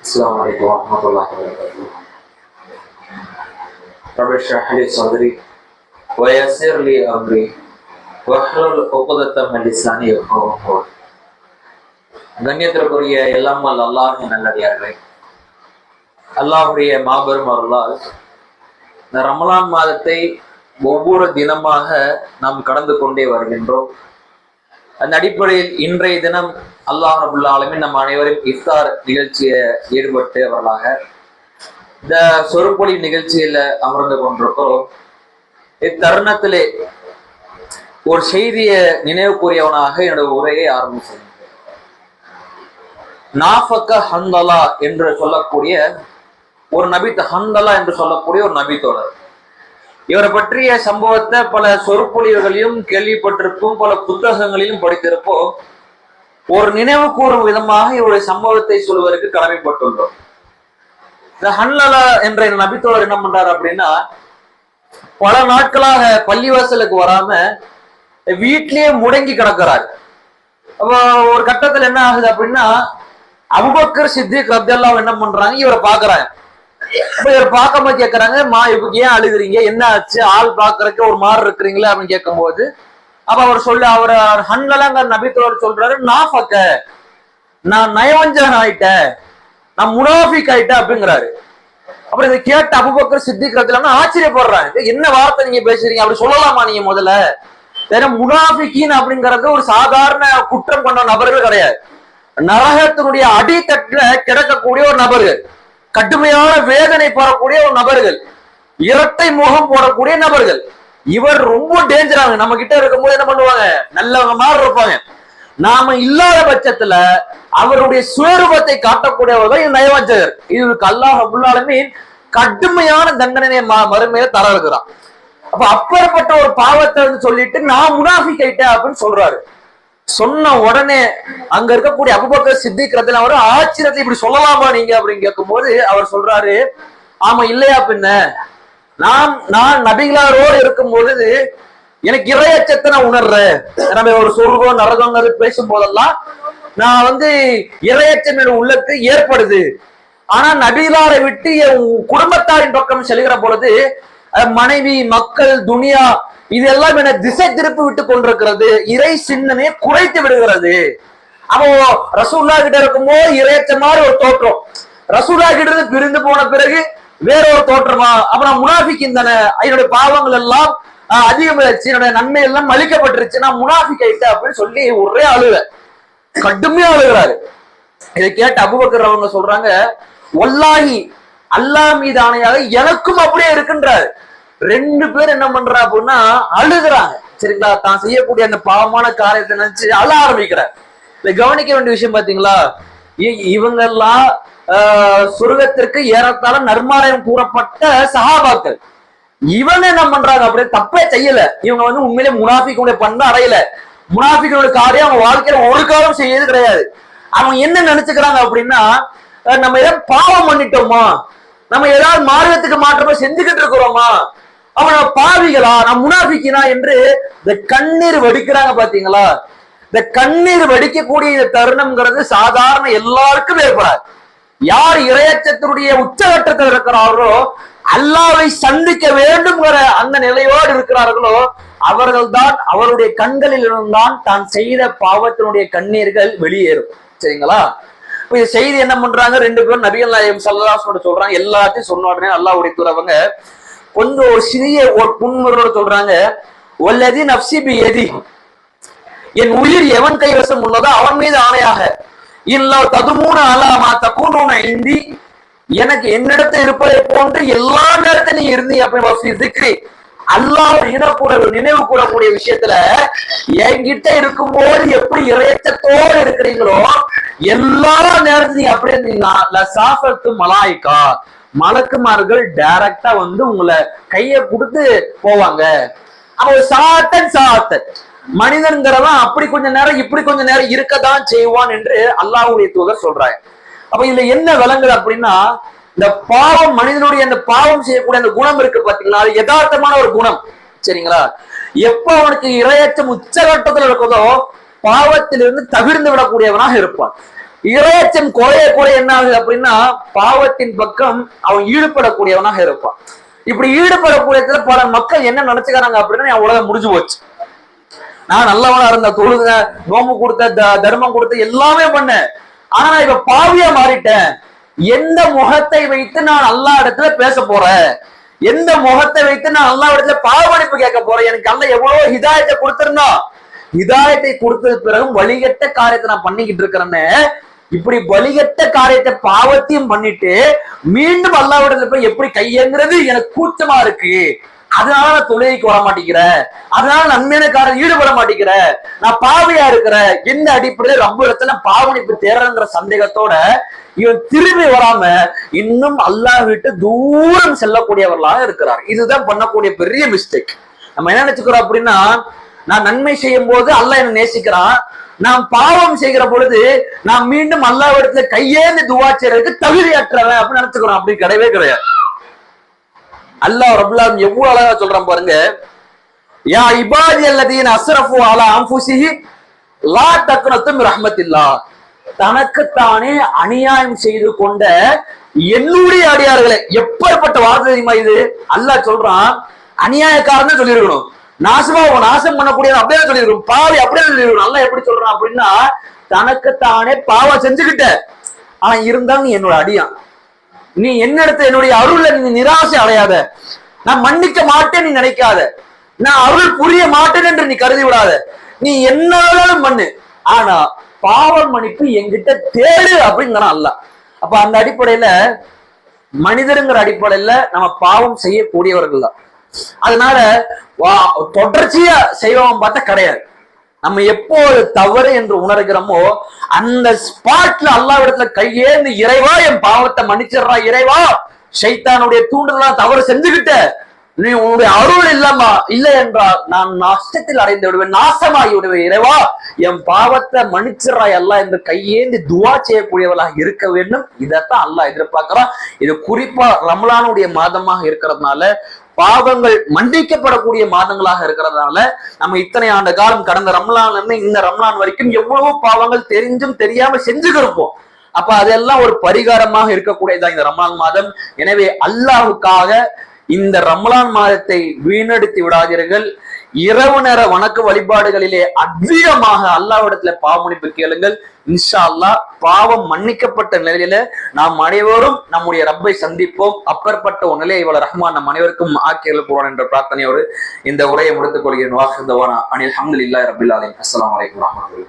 السلام عليكم ورحمة الله وبركاته. رب اشرح لي صدري ويسر لي أمري واحلل عقدة من لساني يفقهوا قولي. கண்ணியத்திற்குரிய எல்லாம் அல்லாஹ்வின் நல்லடியார்களே, அல்லாஹ்வுடைய மாபெரும் அருளால் இந்த ரமலான் மாதத்தை ஒவ்வொரு தினமாக நாம் கடந்து கொண்டே வருகின்றோம். அந்த அடிப்படையில் இன்றைய தினம் அல்லாஹ் ரபுல் ஆலமீன் நம் அனைவரும் இஃப்தார் நிகழ்ச்சியை ஈடுபட்டு அவர்களாக இந்த சொற்பொழி நிகழ்ச்சியில அமர்ந்து கொண்டிருக்கிறோம். இத்தருணத்திலே ஒரு செய்தியை நினைவு கூறியவனாக என்னோட உரையை ஆரம்பிச்சேன். நாஃபக ஹந்தலா என்று சொல்லக்கூடிய ஒரு நபி, ஹந்தலா என்று சொல்லக்கூடிய ஒரு நபி தோழர். இவரை பற்றிய சம்பவத்தை பல சொற்பொழிவுகளையும் கேள்விப்பட்டிருப்போம், பல புத்தகங்களிலும் படித்திருப்போம். ஒரு நினைவு கூறும் விதமாக இவருடைய சம்பவத்தை சொல்வதற்கு கடமைப்பட்டுள்ளோம். இந்த ஹன்லலா என்ற நபித்தோழர் என்ன பண்றாரு அப்படின்னா, பல நாட்களாக பள்ளிவாசலுக்கு வராம வீட்லயே முடங்கி கிடக்கிறாரு. அப்போ ஒரு கட்டத்துல என்ன ஆகுது அப்படின்னா, அபூபக்கர் சித்திக் ரலியல்லாஹு என்ன பண்றாங்க, இவரை பாக்குறாங்க. இவர் பார்க்காம கேட்கறாங்க, இப்ப ஏன் அழுகுறீங்க, என்ன ஆச்சு, ஆள் பாக்குறதுக்கு ஒரு மாதிரி இருக்கிறீங்களா அப்படின்னு கேட்கும் போது, அப்ப அவர் ஹன்லலாங்க நபித்தோழர் சொல்றாரு, நாஃபக, நான் நயவஞ்சகன் ஆயிட்டேன், நான் முனாஃபிக் ஆயிட்டேன் அப்படிங்கிறாரு. அப்புறம் இதை கேட்ட அபூபக்கர் சித்திக் ரலியல்லாஹு ஆச்சரியப்படுறாங்க, என்ன வார்த்தை நீங்க பேசுறீங்க, அப்படி சொல்லலாமா நீங்க முதல்ல? வேற முனாஃபிகின் அப்படிங்கிறது ஒரு சாதாரண குற்றம் கொண்ட நபர்கள் கிடையாது, நரகத்தினுடைய அடித்தட்டுல கிடக்கக்கூடிய ஒரு நபர்கள், கடுமையான வேதனை பெறக்கூடிய ஒரு நபர்கள், இரட்டை முகம் போடக்கூடிய நபர்கள். இவர் ரொம்ப டேஞ்சராங்க. நம்ம கிட்ட இருக்கும்போது என்ன பண்ணுவாங்க, நல்லவங்க மாதிரி இருப்பாங்க. நாம இல்லாத பட்சத்துல அவருடைய சுயரூபத்தை காட்டக்கூடியவர்கள் நயவஞ்சகர். இதுக்கு அல்லாஹ் ரப்பல் ஆலமீன் கடுமையான தண்டனை மறுமையில தர இருக்கிறான். அப்ப அப்பேற்பட்ட ஒரு பாவத்தை சொல்லிட்டு நான் முனாஃபிக் ஆயிட்டேன் அப்படின்னு சொல்றாரு. சொன்ன உடனே அங்க இருக்கக்கூடிய அபூபக்கர் சித்திக் ரலியல்லாஹு அவர் ஆச்சரியத்தை, இப்படி சொல்லலாமா நீங்க அப்படின்னு கேட்கும் போது அவர் சொல்றாரு, ஆமா இல்லையா பின்ன, நான் நபிகளாரோடு இருக்கும் பொழுது எனக்கு இறையச்சத்தை நான் உணர்றேன். நம்ம ஒரு சொர்க்கம் நரகங்கிறது பேசும் போதெல்லாம் நான் இறையச்சம் என் உள்ளத்து ஏற்படுது. ஆனா நபிகளாரை விட்டு என் குடும்பத்தாரின் பக்கம் செல்கிற பொழுது மனைவி, மக்கள், துனியா இதெல்லாம் என திசை திருப்பி விட்டு கொண்டிருக்கிறது, இறை சிந்தனையை குறைத்து விடுகிறது. அப்போ ரசூல்லா கிட்ட இருக்கும்போது இறையச்ச மாதிரி ஒரு தோற்றம், ரசூல்லா கிட்ட இருந்து பிரிந்து போன பிறகு வேற ஒரு தோற்றமா, அப்புறம் முனாஃபிக் தானே, என்னுடைய பாவங்கள் எல்லாம் அதிகமாச்சு, என்னுடைய நன்மை எல்லாம் அழிக்கப்பட்டுருச்சு, நான் முனாஃபிக் ஆயிட்டேன் அப்படின்னு சொல்லி ஒரே அழுக, கடுமையா அழுகிறாரு. இதை கேட்ட அபூபக்கர் அவங்க சொல்றாங்க, வல்லாஹி அல்லாஹ் மீது ஆணையாக எனக்கும் அப்படியே இருக்குன்றாரு. ரெண்டு பேர் என்ன பண்றா அப்படின்னா அழுகுறாங்க. சரிங்களா, தான் செய்யக்கூடிய அந்த பாவமான காரியத்தை நினைச்சு அழ ஆரம்பிக்கிறார். இதை கவனிக்க வேண்டிய விஷயம் பாத்தீங்களா, இவங்க எல்லாம் சொர்க்கத்திற்கு ஏறத்தாழ நன்மாராயம் கூறப்பட்ட சஹாபாக்கள். இவங்க என்ன பண்றாங்க, அப்படியே தப்பே செய்யல, இவங்க உண்மையிலே முனாஃபிக்குடைய பண்பு அடையல, முனாஃபிக்குடைய காரியம் அவங்க வாழ்க்கையில ஒரு காலம் செய்யறது கிடையாது. அவங்க என்ன நினைச்சுக்கிறாங்க அப்படின்னா, நம்ம ஏதாவது பாவம் பண்ணிட்டோமா, நம்ம ஏதாவது மார்க்கத்துக்கு மாற்றமா செஞ்சுக்கிட்டு இருக்கிறோமா, அவன பாவிகளா, நான் முனாஃபிக்கினா என்று இந்த கண்ணீர் வடிக்கிறாங்க. பாத்தீங்களா, இந்த கண்ணீர் வடிக்கக்கூடிய இந்த தருணம்ங்கிறது சாதாரண எல்லாருக்கும் ஏற்படாது. யார் இறையச்சத்தினுடைய உச்சகட்டத்தில் இருக்கிறார்களோ, அல்லாஹ்வை சந்திக்க வேண்டும்ங்கிற அந்த நிலையோடு இருக்கிறார்களோ, அவர்கள் தான் அவருடைய கண்களில் இருந்தான் தான் செய்த பாவத்தினுடைய கண்ணீர்கள் வெளியேறும். சரிங்களா, செய்தி என்ன பண்றாங்க, ரெண்டு பேரும் நபிகள் நாயகம் ஸல்லல்லாஹு அலைஹி வஸல்லம் சொல்றாங்க. எல்லாத்தையும் சொன்ன உடனே அல்லாஹ்வுடைய தூதரவங்க கொஞ்சம் ஒரு சிறிய ஒரு புன்முறுவலோட சொல்றாங்க, வல்லதி நஃப்ஸி பியதி, என் உயிர் எவன் கைவசம் உள்ளதோ அவன் மீது ஆணையாக, இல்ல ததுமூன அலாமா தகுனூன இந்தி, எனக்கு என்னிடத்தில் இருப்பதை போன்று எல்லா நேரத்திலும் நீ இருந்தீங்க அப்படின்னு அல்லாஹ் நினைவு கூறக்கூடிய விஷயத்துல என்கிட்ட இருக்கும்போது எப்படி இறையச்சத்தோடு இருக்கிறீங்களோ எல்லா நேரத்தையும் அப்படி இருந்தீங்கன்னா மலாய்க்கா, மலக்குமார்கள் டைரக்டா உங்களை கைய கொடுத்து போவாங்க. அவன் சாத்தன் மனிதன்கிறவன் அப்படி கொஞ்ச நேரம் இப்படி கொஞ்ச நேரம் இருக்கதான் செய்வான் என்று அல்லாஹ்வுடைய தூதர் சொல்றாங்க. அப்ப இதுல என்ன விளங்குது அப்படின்னா, இந்த பாவம், மனிதனுடைய அந்த பாவம் செய்யக்கூடிய அந்த குணம் இருக்கு பாத்தீங்களா, அது யதார்த்தமான ஒரு குணம். சரிங்களா, எப்ப அவனுக்கு இரையச்சம் உச்சகட்டத்தில் இருக்குதோ பாவத்திலிருந்து தவிர்ந்து விடக்கூடியவனாக இருப்பான். இரையச்சம் குறைய குறைய என்ன ஆகுது அப்படின்னா பாவத்தின் பக்கம் அவன் ஈடுபடக்கூடியவனாக இருப்பான். இப்படி ஈடுபடக்கூடியதுல பல மக்கள் என்ன நினைச்சுக்கிறாங்க அப்படின்னா என் உலகம் முடிஞ்சு போச்சு, நான் நல்லவனா இருந்த, தொழுத, நோம்பு கொடுத்த, தர்மம் கொடுத்த, எல்லாமே பண்ணேன், ஆனா நான் இப்ப பாவியா மாறிட்டேன். எந்த முகத்தை வைத்து நான் அல்லாஹ் இடத்துல பேச போறேன், எந்த முகத்தை வைத்து நான் அல்லாஹ் இடத்துல பாவமன்னிப்பு கேட்க போறேன்? எனக்கு அல்லாஹ் எவ்வளவு ஹிதாயத்தை கொடுத்திருந்தோம், ஹிதாயத்தை கொடுத்தது பிறகும் வழிகட்ட காரியத்தை நான் பண்ணிக்கிட்டு இருக்கிறேன்னு, இப்படி வழிகட்ட காரியத்தை பாவத்தையும் பண்ணிட்டு மீண்டும் அல்லாஹ் இடத்துல போய் எப்படி கையேங்கிறது எனக்கு கூச்சமா இருக்கு, அதனால நான் தொழுகைக்கு வர மாட்டேங்கிறேன், அதனால நன்மையான காரியம் ஈடுபட மாட்டேங்கிறேன், நான் பாவியா இருக்கிறேன், என்ன அடிப்படையில ரொம்ப இடத்துல பாவமன்னிப்பு தேர்றங்கிற சந்தேகத்தோட இவன் திரும்பி வராம இன்னும் அல்லாஹ் விட்டு தூரம் செல்லக்கூடியவர்களாக இருக்கிறார். இதுதான் பண்ணக்கூடிய பெரிய மிஸ்டேக். நம்ம என்ன நினைச்சுக்கிறோம் அப்படின்னா, நான் நன்மை செய்யும் போது அல்லாஹ் என்ன நேசிக்கிறான், நான் பாவம் செய்கிற பொழுது நான் மீண்டும் அல்லாஹ் இடத்துல கையேந்து துவா செய்யறதுக்கு தகுதியற்றவன் அப்படின்னு நினைச்சுக்கிறோம். அப்படி கிடையவே கிடையாது. அல்லாஹ் ரப்பல் ஆலமீன் எவ்வளவு அழகா சொல்றான் பாருங்க, யா இபாதி அல்லதீன அஸ்ரஃபு அலா அன்ஃபுஸிஹிம் லா தக்னது மின் ரஹ்மத்தில்லாஹ், தனக்குத்தானே அநியாயம் செய்து கொண்ட என்னுடைய அடியார்களே. எப்பேற்பட்ட வார்த்தை தெரியுமா இது? அல்லாஹ் சொல்றான், அநியாயக்காரன்னு சொல்லியிருக்கணும், நாசம் பண்ணக்கூடிய அப்படியே சொல்லியிருக்கணும், பாவி அப்படியே சொல்லியிருக்கணும். அல்லாஹ் எப்படி சொல்றான் அப்படின்னா, தனக்குத்தானே பாவம் செஞ்சுக்கிட்ட, ஆனா இருந்தாலும் நீ என்னோட அடியான், நீ என்னிடத்த என்னுடைய அருள்ல நீ நிராசை அடையாத, நான் மன்னிக்க மாட்டேன் நீ நினைக்காத, நான் அருள் புரிய மாட்டேன் என்று நீ கருதி விடாத, நீ என்னாலும் பண்ணு, ஆனா பாவம் மன்னிப்பு என்கிட்ட தேடு அப்படிங்கிறான் அல்லாஹ். அப்ப அந்த அடிப்படையில மனிதருங்கிற அடிப்படையில நம்ம பாவம் செய்யக்கூடியவர்கள் தான். அதனால தொடர்ச்சியா செய்வோம் பார்த்தா கிடையாது. நம்ம எப்போ தவறு என்று உணர்கிறோமோ அந்த ஸ்பாட்ல அல்லாஹ் இடத்துல கையேந்து, இறைவா என் பாவத்தை மன்னிச்சிடுறா, இறைவா ஷைத்தானுடைய தூண்டுதலா தவறு செஞ்சுக்கிட்ட, நீ உன்னுடைய அருள் இல்லமா இல்லை என்றால் நான் நஷ்டத்தில் அடைந்து விடுவேன், நாசமாகி விடுவேன், இறைவா என் பாவத்தை மன்னிச்சிடுறா எல்லாம் என்று கையேந்தி துவா செய்யக்கூடியவளாக இருக்க வேண்டும். இதைத்தான் அல்லாஹ் எதிர்பார்க்கிறான். இது குறிப்பா ரமலானுடைய மாதமாக இருக்கிறதுனால, பாவங்கள் மன்னிக்கப்படக்கூடிய மாதங்களாக இருக்கிறதுனால நம்ம இத்தனை ஆண்டு காலம் கடந்த ரமலான்ல இருந்து இந்த ரமலான் வரைக்கும் எவ்வளவோ பாவங்கள் தெரிஞ்சும் தெரியாம செஞ்சுக்கிருப்போம். அப்ப அதெல்லாம் ஒரு பரிகாரமாக இருக்கக்கூடியதான் இந்த ரமலான் மாதம். எனவே அல்லாஹ்வுக்காக இந்த ரமலான் மாதத்தை வீணடித்து விடாதீர்கள். இரவு நேர வணக்க வழிபாடுகளிலே அதிகமாக அல்லாஹ்விடத்துல பாவமன்னிப்பு கேளுங்கள். இன்ஷா அல்லாஹ் பாவம் மன்னிக்கப்பட்ட நிலையில நாம் அனைவரும் நம்முடைய ரப்பை சந்திப்போம். அப்பற்பட்ட ஒரு நிலையை இவ்வளவு ரஹ்மான் நம் அனைவருக்கும் ஆக்கியல் போவான் என்ற பிரார்த்தனையோடு இந்த உரையை முடித்துக் கொள்கிறேன். வாஹிர் தவானா அனில் அல்ஹம்துலில்லாஹி ரப்பில் ஆலமீன். அஸ்ஸலாமு அலைக்கும் வரஹ்மத்துல்லாஹி.